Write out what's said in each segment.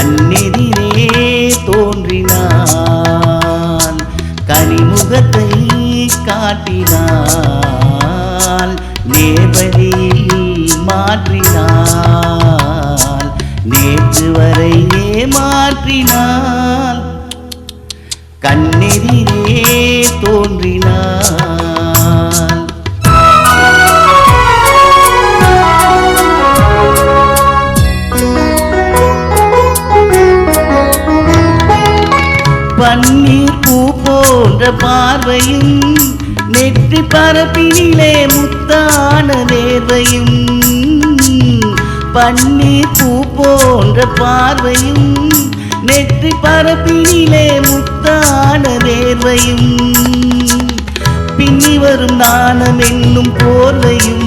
கண்ணெதிரே தோன்றினான் கனிமுகத்தை காட்டினான் நேர்வழியில் மாற்றினான் நேற்று வரை ஏமாற்றினான் கண்ணெதிரே தோன்றினான் பன்னீர் பூ போன்ற பார்வையும் நெற்றி பரப்பினிலே முத்தான நேர்வையும் பன்னீர் பூ போன்ற பார்வையும் நெற்றி பரப்பினிலே முத்தான நேர்வையும் பின்னி வரும் நாணம் என்னும் போர்வையும்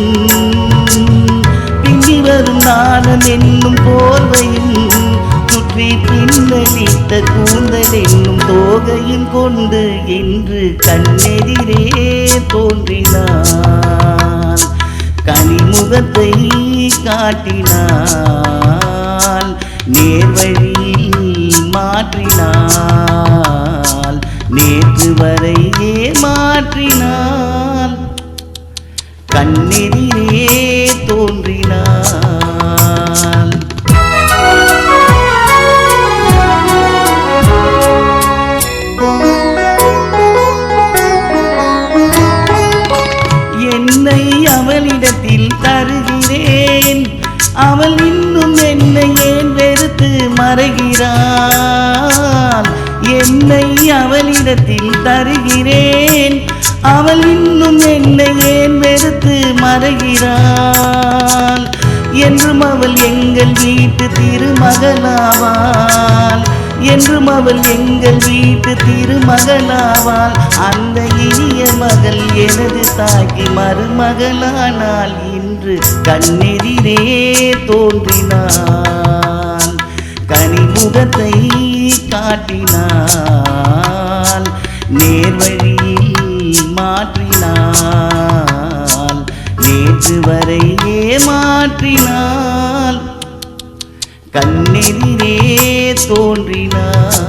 பின்னி வரும் நாணம் என்னும் போர்வையும் சுற்றி பின்னலிட்ட கூந்தல் என்னும் தோகையும் கொண்டு என்று கண்ணெதிரே தோன்றினான் கனிமுகத்தை காட்டினான் நேர்வழியில் மாற்றினான் நேற்று வரை ஏமாற்றினான் கண்ணெதிரே தோன்றினான் என்னை அவளிடத்தில் தருகிறேன் அவள் இன்னும் என்னை ஏன் வெறுத்து மறைகிறாள் என்னை அவளிடத்தில் தருகிறேன் அவள் இன்னும் என்னை ஏன் வெறுத்து மறைகிறாள் என்றும் அவள் எங்கள் வீட்டு திருமகளாவாள் என்றும் அவள் எங்கள் வீட்டு திருமகளாவாள் அந்த இனிய மகள் எனது தாய்க்கு மருமகளானால் இன்று கண்ணெதிரே தோன்றினான் கனிமுகத்தை காட்டினான் நேர்வழியில் மாற்றினான் நேற்று வரை ஏமாற்றினான் கண்ணெதிரே தோன்றினான்